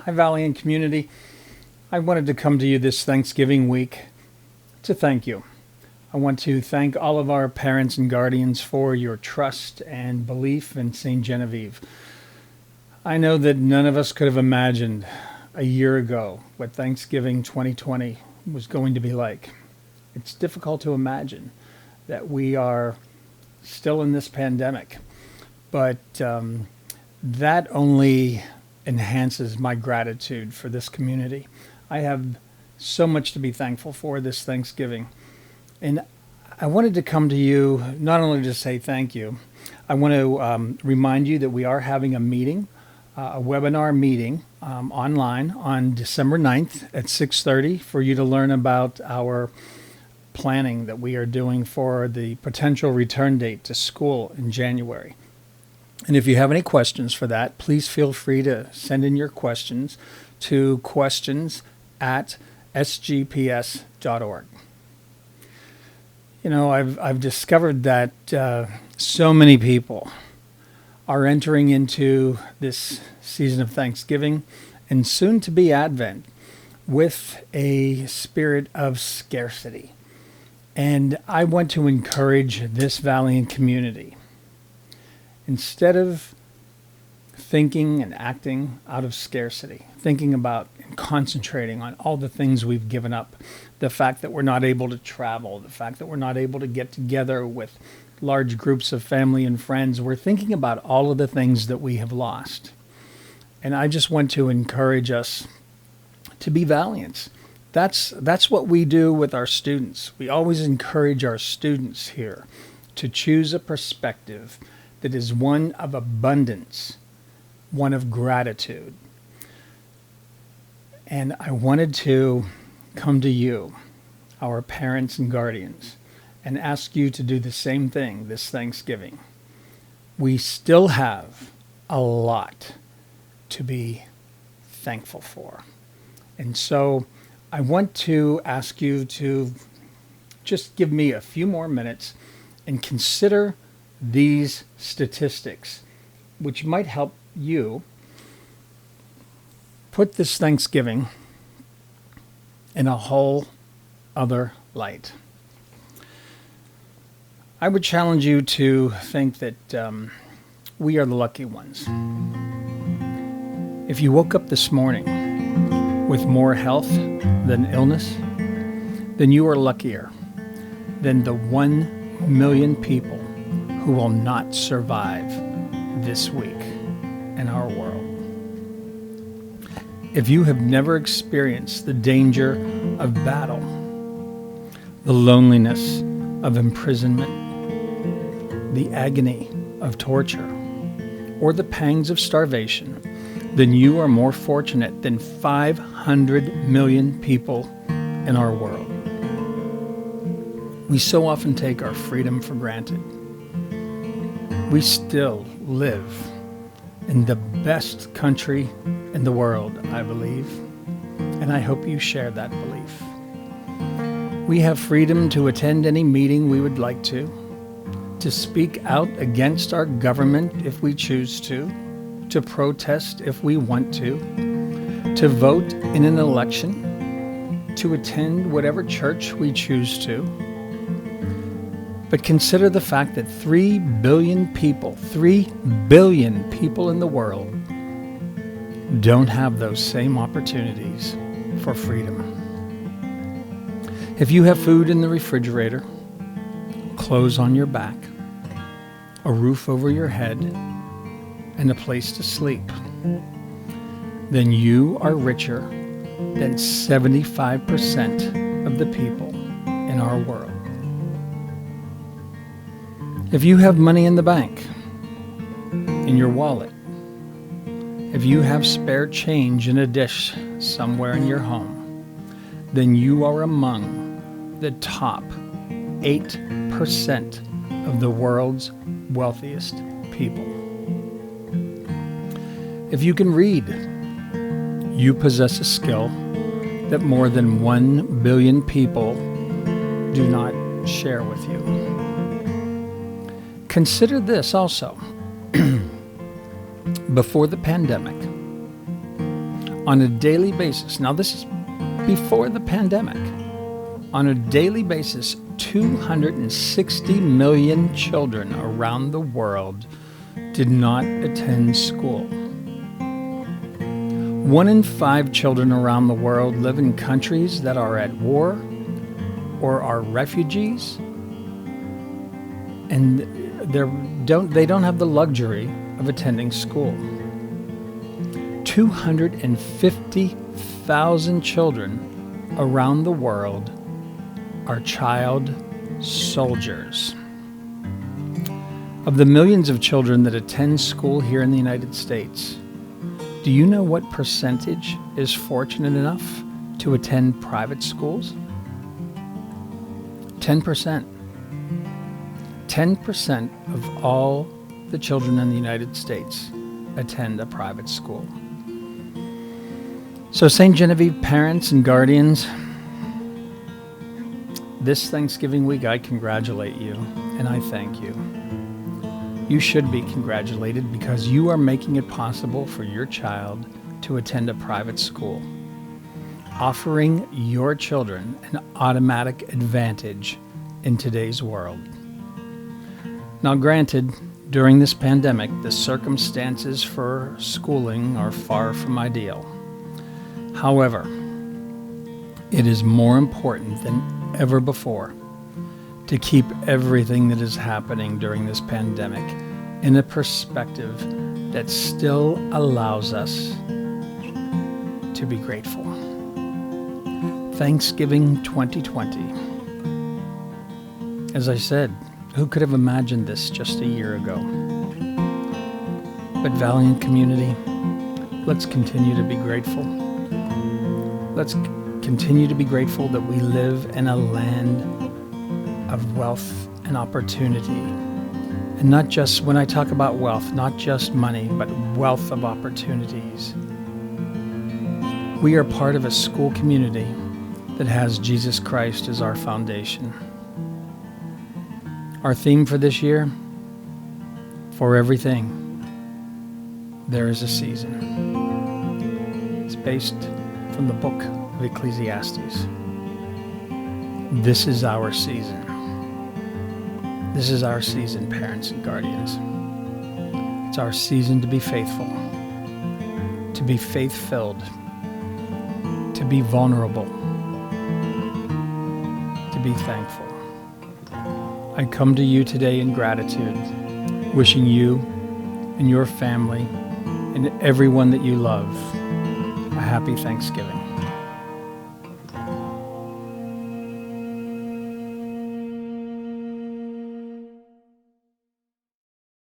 Hi, Valiant community. I wanted to come to you this Thanksgiving week to thank you. I want to thank all of our parents and guardians for your trust and belief in St. Genevieve. I know that none of us could have imagined a year ago what Thanksgiving 2020 was going to be like. It's difficult to imagine that we are still in this pandemic, but that only enhances my gratitude for this community. I have so much to be thankful for this Thanksgiving. And I wanted to come to you not only to say thank you, I want to remind you that we are having a meeting, a webinar meeting online on December 9th at 6:30 for you to learn about our planning that we are doing for the potential return date to school in January. And if you have any questions for that, please feel free to send in your questions to questions@sgps.org. You know, I've discovered that so many people are entering into this season of Thanksgiving and soon to be Advent with a spirit of scarcity. And I want to encourage this Valiant community. Instead of thinking and acting out of scarcity, thinking about and concentrating on all the things we've given up, the fact that we're not able to travel, the fact that we're not able to get together with large groups of family and friends, we're thinking about all of the things that we have lost. And I just want to encourage us to be valiant. That's what we do with our students. We always encourage our students here to choose a perspective that is one of abundance, one of gratitude. And I wanted to come to you, our parents and guardians, and ask you to do the same thing this Thanksgiving. We still have a lot to be thankful for. And so I want to ask you to just give me a few more minutes and consider these statistics, which might help you put this Thanksgiving in a whole other light. I would challenge you to think that we are the lucky ones. If you woke up this morning with more health than illness, then you are luckier than the 1 million people who will not survive this week in our world. If you have never experienced the danger of battle, the loneliness of imprisonment, the agony of torture, or the pangs of starvation, then you are more fortunate than 500 million people in our world. We so often take our freedom for granted. We still live in the best country in the world, I believe, and I hope you share that belief. We have freedom to attend any meeting we would like to speak out against our government if we choose to protest if we want to vote in an election, to attend whatever church we choose to. But consider the fact that 3 billion people in the world don't have those same opportunities for freedom. If you have food in the refrigerator, clothes on your back, a roof over your head, and a place to sleep, then you are richer than 75% of the people in our world. If you have money in the bank, in your wallet, if you have spare change in a dish somewhere in your home, then you are among the top 8% of the world's wealthiest people. If you can read, you possess a skill that more than 1 billion people do not share with you. Consider this also. Before the pandemic, On a daily basis, now this is before the pandemic, on a daily basis, 260 million children around the world did not attend school. 1 in 5 children around the world live in countries that are at war or are refugees, and they don't have the luxury of attending school. 250,000 children around the world are child soldiers. Of the millions of children that attend school here in the United States, do you know what percentage is fortunate enough to attend private schools? 10%. 10% of all the children in the United States attend a private school. So St. Genevieve parents and guardians, this Thanksgiving week I congratulate you and I thank you. You should be congratulated because you are making it possible for your child to attend a private school, offering your children an automatic advantage in today's world. Now, granted, during this pandemic, the circumstances for schooling are far from ideal. However, it is more important than ever before to keep everything that is happening during this pandemic in a perspective that still allows us to be grateful. Thanksgiving 2020. As I said, who could have imagined this just a year ago? But Valiant community, let's continue to be grateful. Let's continue to be grateful that we live in a land of wealth and opportunity. And not just, when I talk about wealth, not just money, but wealth of opportunities. We are part of a school community that has Jesus Christ as our foundation. Our theme for this year, for everything, there is a season. It's based from the book of Ecclesiastes. This is our season. This is our season, parents and guardians. It's our season to be faithful, to be faith-filled, to be vulnerable, to be thankful. I come to you today in gratitude, wishing you and your family and everyone that you love a happy Thanksgiving.